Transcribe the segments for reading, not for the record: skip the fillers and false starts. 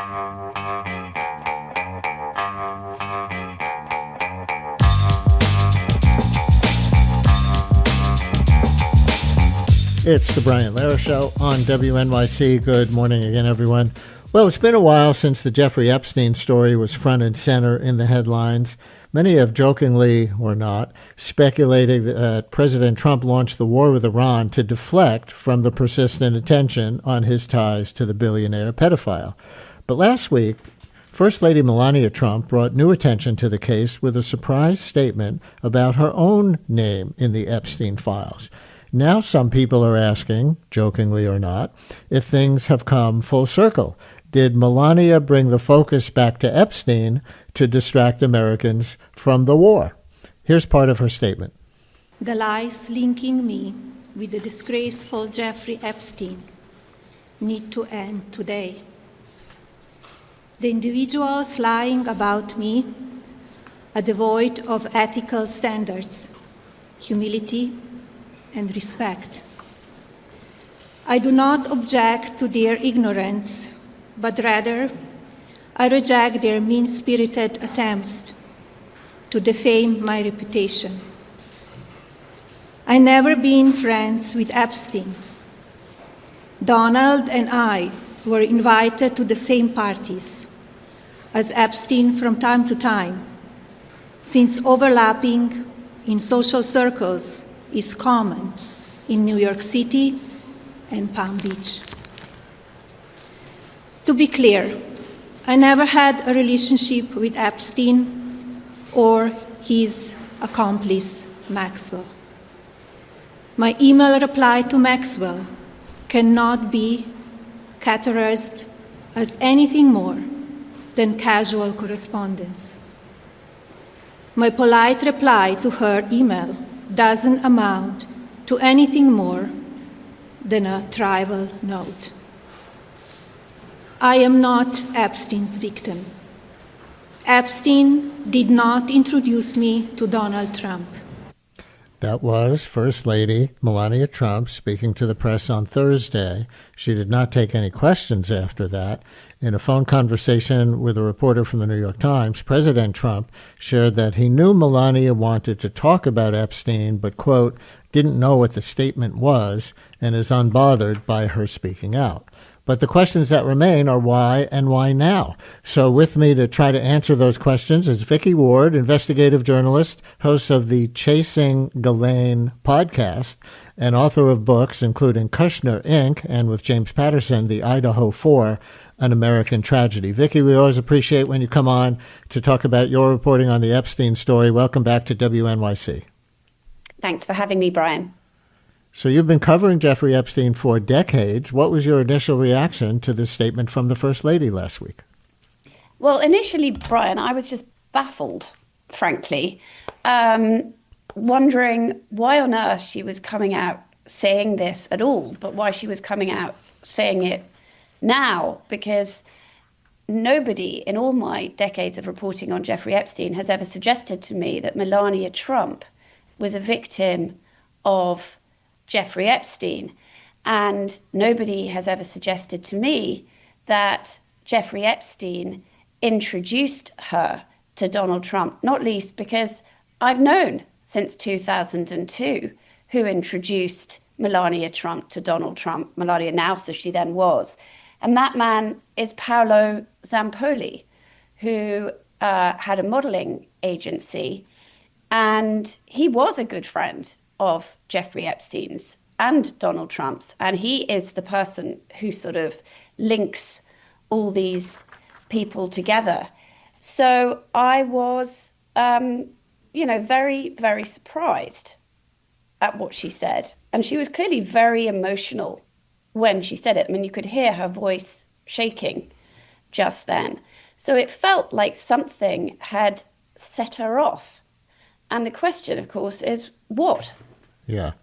It's the Brian Lehrer Show on WNYC. Good morning again, everyone. Well, it's been a while since the Jeffrey Epstein story was front and center in the headlines. Many have jokingly, or not, speculated that President Trump launched the war with Iran to deflect from the persistent attention on his ties to the billionaire pedophile. But last week, First Lady Melania Trump brought new attention to the case with a surprise statement about her own name in the Epstein files. Now some people are asking, jokingly or not, if things have come full circle. Did Melania bring the focus back to Epstein to distract Americans from the war? Here's part of her statement. The lies linking me with the disgraceful Jeffrey Epstein need to end today. The individuals lying about me are devoid of ethical standards, humility, and respect. I do not object to their ignorance, but rather I reject their mean-spirited attempts to defame my reputation. I never been friends with Epstein. Donald and I were invited to the same parties as Epstein from time to time, since overlapping in social circles is common in New York City and Palm Beach. To be clear, I never had a relationship with Epstein or his accomplice, Maxwell. My email reply to Maxwell cannot be categorized as anything more than casual correspondence. My polite reply to her email doesn't amount to anything more than a trivial note. I am not Epstein's victim. Epstein did not introduce me to Donald Trump. That was First Lady Melania Trump speaking to the press on Thursday. She did not take any questions after that. In a phone conversation with a reporter from the New York Times, President Trump shared that he knew Melania wanted to talk about Epstein, but, quote, didn't know what the statement was and is unbothered by her speaking out. But the questions that remain are why and why now? So with me to try to answer those questions is Vicky Ward, investigative journalist, host of the Chasing Ghislaine podcast, and author of books including Kushner, Inc., and with James Patterson, The Idaho 4, An American Tragedy. Vicky, we always appreciate when you come on to talk about your reporting on the Epstein story. Welcome back to WNYC. Thanks for having me, Brian. So you've been covering Jeffrey Epstein for decades. What was your initial reaction to this statement from the First Lady last week? Well, initially, Brian, I was just baffled, frankly, wondering why on earth she was coming out saying this at all, but why she was coming out saying it now, because nobody in all my decades of reporting on Jeffrey Epstein has ever suggested to me that Melania Trump was a victim of Jeffrey Epstein. And nobody has ever suggested to me that Jeffrey Epstein introduced her to Donald Trump, not least because I've known since 2002 who introduced Melania Trump to Donald Trump, Melania Naus, as she then was. And that man is Paolo Zampoli, who had a modeling agency. And he was a good friend of Jeffrey Epstein's and Donald Trump's. And he is the person who sort of links all these people together. So I was, very, very surprised at what she said. And she was clearly very emotional when she said it. I mean, you could hear her voice shaking just then. So it felt like something had set her off. And the question, of course, is what? Yeah.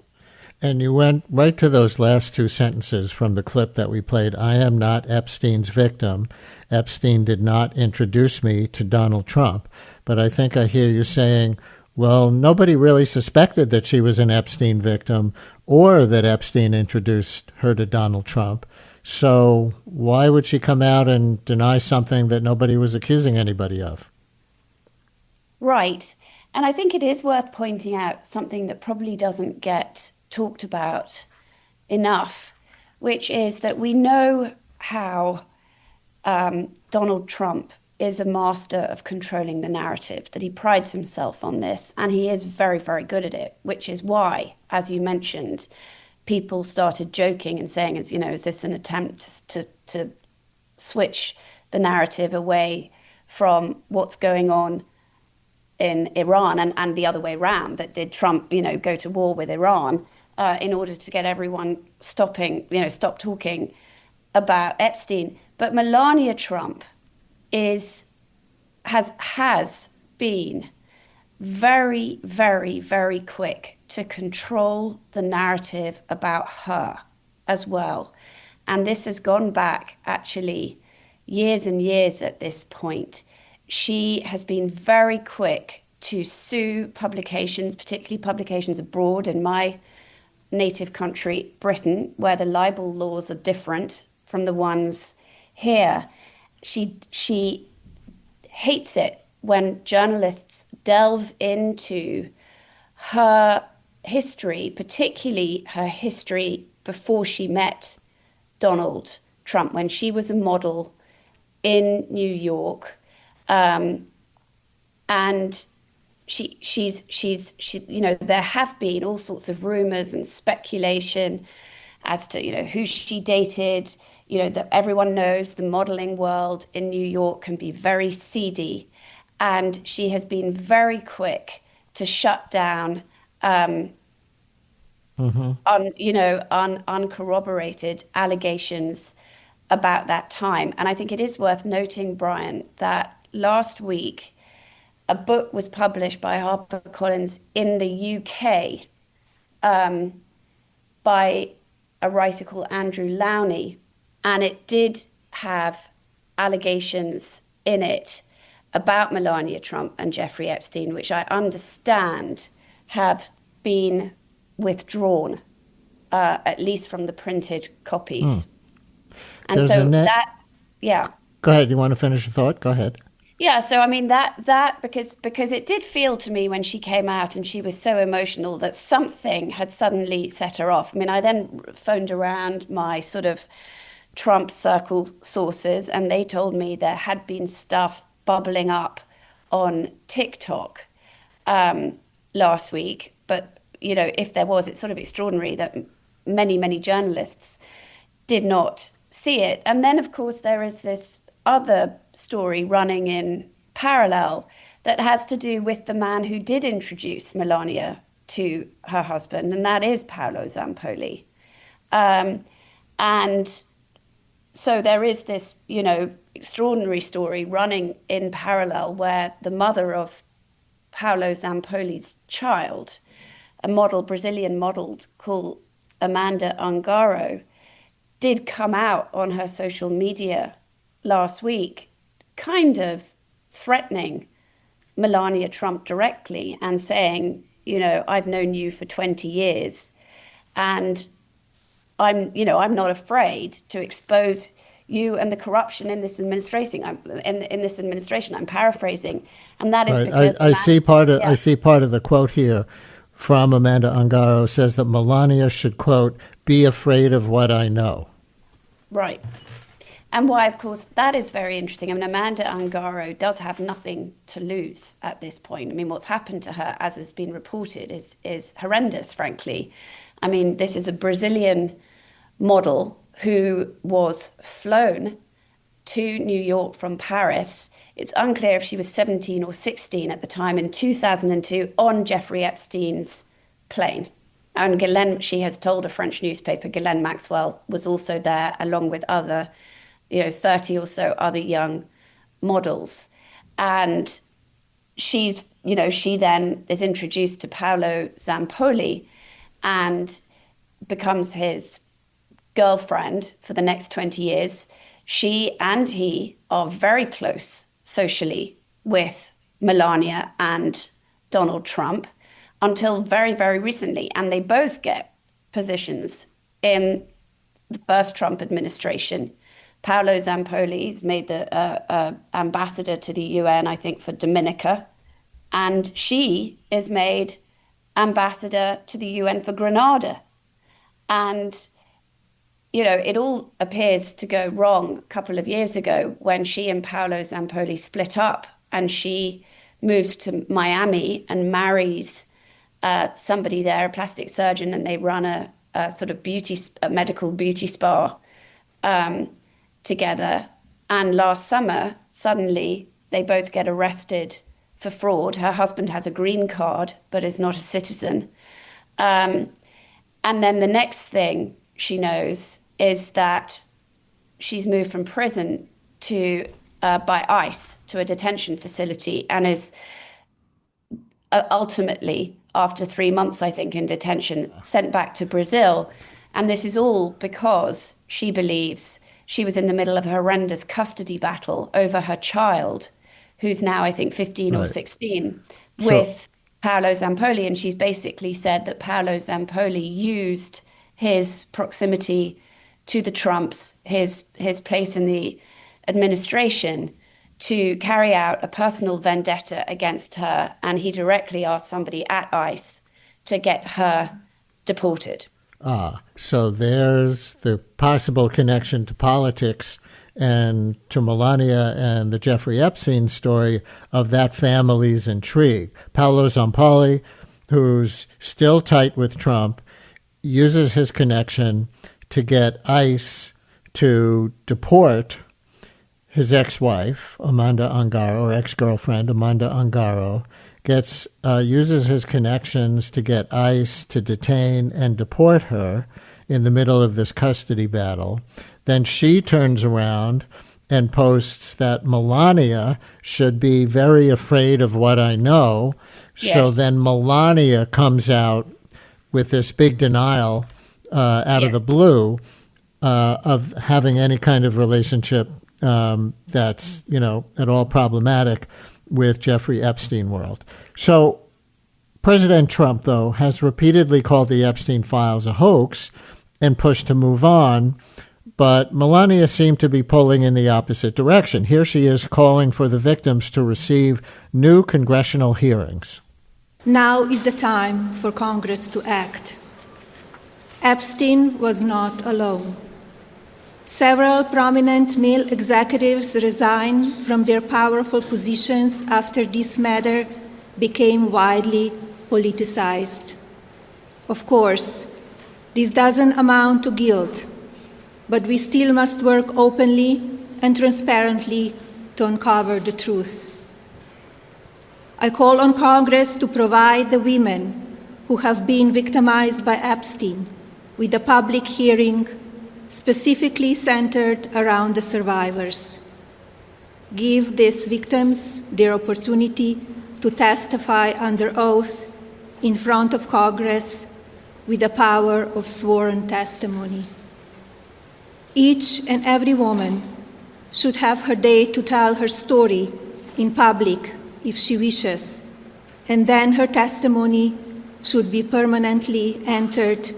And you went right to those last two sentences from the clip that we played. I am not Epstein's victim. Epstein did not introduce me to Donald Trump. But I think I hear you saying, well, nobody really suspected that she was an Epstein victim or that Epstein introduced her to Donald Trump. So why would she come out and deny something that nobody was accusing anybody of? Right. And I think it is worth pointing out something that probably doesn't get talked about enough, which is that we know how Donald Trump is a master of controlling the narrative, that he prides himself on this, and he is very, very good at it, which is why, as you mentioned, people started joking and saying, is this an attempt to switch the narrative away from what's going on in Iran and the other way around, that did Trump, go to war with Iran in order to get everyone stop talking about Epstein. But Melania Trump has been very, very, very quick to control the narrative about her as well. And this has gone back actually years and years at this point. She has been very quick to sue publications, particularly publications abroad in my native country, Britain, where the libel laws are different from the ones here. She hates it when journalists delve into her history, particularly her history before she met Donald Trump, when she was a model in New York. And there have been all sorts of rumors and speculation as to, who she dated, that everyone knows the modeling world in New York can be very seedy. And she has been very quick to shut down uncorroborated allegations about that time. And I think it is worth noting, Brian, that last week, a book was published by HarperCollins in the UK by a writer called Andrew Lowney, and it did have allegations in it about Melania Trump and Jeffrey Epstein, which I understand have been withdrawn, at least from the printed copies. And There's so yeah. Go ahead. You want to finish your thought? Go ahead. Yeah, so I mean that because it did feel to me when she came out and she was so emotional that something had suddenly set her off. I mean, I then phoned around my sort of Trump circle sources, and they told me there had been stuff bubbling up on TikTok last week. But, if there was, it's sort of extraordinary that many journalists did not see it. And then, of course, there is this other story running in parallel that has to do with the man who did introduce Melania to her husband, and that is Paolo Zampoli. And so there is this, extraordinary story running in parallel where the mother of Paolo Zampoli's child, a Brazilian model called Amanda Ungaro, did come out on her social media last week, kind of threatening Melania Trump directly and saying, I've known you for 20 years and I'm not afraid to expose you and the corruption in this administration. I'm paraphrasing, and that is Right. because I see part of the quote here from Amanda Ungaro says that Melania should, quote, be afraid of what I know. Right. And why, of course, that is very interesting. I mean, Amanda Ungaro does have nothing to lose at this point. I mean, what's happened to her, as has been reported, is horrendous, frankly. I mean, this is a Brazilian model who was flown to New York from Paris. It's unclear if she was 17 or 16 at the time in 2002 on Jeffrey Epstein's plane. And she has told a French newspaper, Ghislaine Maxwell was also there, along with other 30 or so other young models. And she then is introduced to Paolo Zampoli and becomes his girlfriend for the next 20 years. She and he are very close socially with Melania and Donald Trump until very, very recently. And they both get positions in the first Trump administration. Paolo Zampoli is made the ambassador to the UN, I think, for Dominica. And she is made ambassador to the UN for Grenada. And, it all appears to go wrong a couple of years ago when she and Paolo Zampoli split up and she moves to Miami and marries somebody there, a plastic surgeon, and they run a sort of medical beauty spa together. And last summer, suddenly, they both get arrested for fraud. Her husband has a green card, but is not a citizen. And then the next thing she knows is that she's moved from prison to by ICE to a detention facility, and is ultimately, after 3 months, I think, in detention, sent back to Brazil. And this is all because she believes she was in the middle of a horrendous custody battle over her child, who's now, I think, 15 or 16, with Paolo Zampoli. And she's basically said that Paolo Zampoli used his proximity to the Trumps, his place in the administration, to carry out a personal vendetta against her. And he directly asked somebody at ICE to get her deported. So there's the possible connection to politics and to Melania and the Jeffrey Epstein story of that family's intrigue. Paolo Zampoli, who's still tight with Trump, uses his connection to get ICE to deport his ex-wife, Amanda Ongaro, or ex-girlfriend, Amanda Ongaro, uses his connections to get ICE to detain and deport her in the middle of this custody battle. Then she turns around and posts that Melania should be very afraid of what I know. Yes. So then Melania comes out with this big denial out of the blue of having any kind of relationship that's, at all problematic with Jeffrey Epstein world. So President Trump, though, has repeatedly called the Epstein files a hoax and pushed to move on, but Melania seemed to be pulling in the opposite direction. Here she is calling for the victims to receive new congressional hearings. Now is the time for Congress to act. Epstein was not alone. Several prominent male executives resigned from their powerful positions after this matter became widely politicized. Of course, this doesn't amount to guilt, but we still must work openly and transparently to uncover the truth. I call on Congress to provide the women who have been victimized by Epstein with a public hearing specifically centered around the survivors. Give these victims their opportunity to testify under oath in front of Congress with the power of sworn testimony. Each and every woman should have her day to tell her story in public if she wishes, and then her testimony should be permanently entered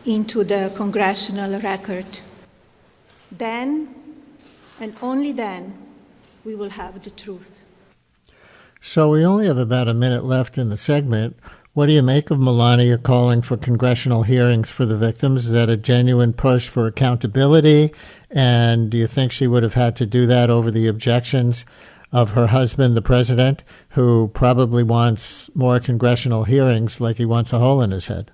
into the congressional record. Then, and only then, we will have the truth. So we only have about a minute left in the segment. What do you make of Melania calling for congressional hearings for the victims? Is that a genuine push for accountability? And do you think she would have had to do that over the objections of her husband, the president, who probably wants more congressional hearings like he wants a hole in his head?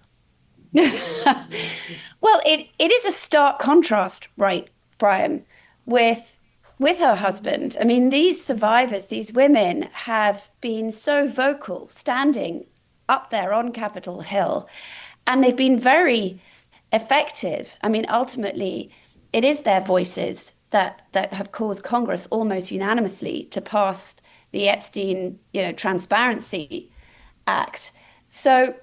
Well, it is a stark contrast, right, Brian, with her husband. I mean, these survivors, these women have been so vocal, standing up there on Capitol Hill, and they've been very effective. I mean, ultimately, it is their voices that have caused Congress almost unanimously to pass the Epstein, Transparency Act. So,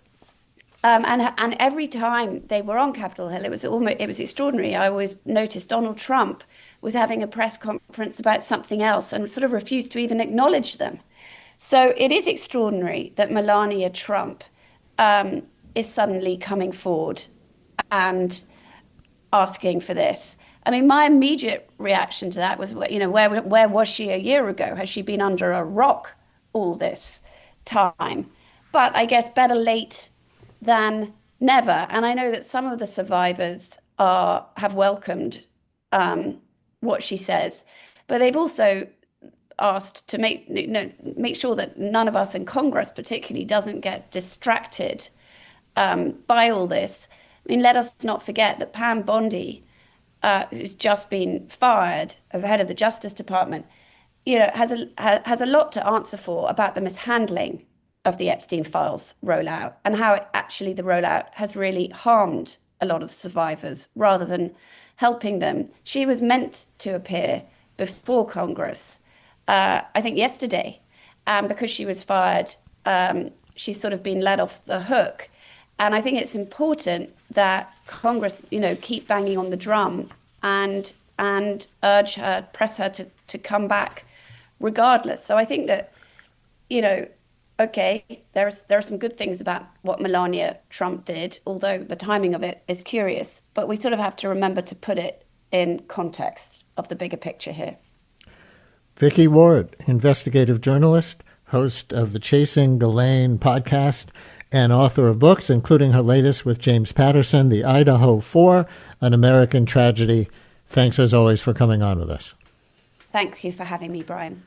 and every time they were on Capitol Hill, it was extraordinary. I always noticed Donald Trump was having a press conference about something else and sort of refused to even acknowledge them. So it is extraordinary that Melania Trump is suddenly coming forward, and asking for this. I mean, my immediate reaction to that was, where was she a year ago? Has she been under a rock all this time? But I guess better late than never. And I know that some of the survivors have welcomed what she says, but they've also asked to make sure that none of us in Congress particularly doesn't get distracted by all this. I mean, let us not forget that Pam Bondi, who's just been fired as the head of the Justice Department, has a lot to answer for about the mishandling of the Epstein files rollout and how actually the rollout has really harmed a lot of survivors rather than helping them. She was meant to appear before Congress, I think yesterday, and because she was fired, she's sort of been let off the hook. And I think it's important that Congress, keep banging on the drum and urge her, press her to come back regardless. So I think that, okay, there are some good things about what Melania Trump did, although the timing of it is curious. But we sort of have to remember to put it in context of the bigger picture here. Vicky Ward, investigative journalist, host of the Chasing Ghislaine podcast, and author of books, including her latest with James Patterson, The Idaho 4, An American Tragedy. Thanks, as always, for coming on with us. Thank you for having me, Brian.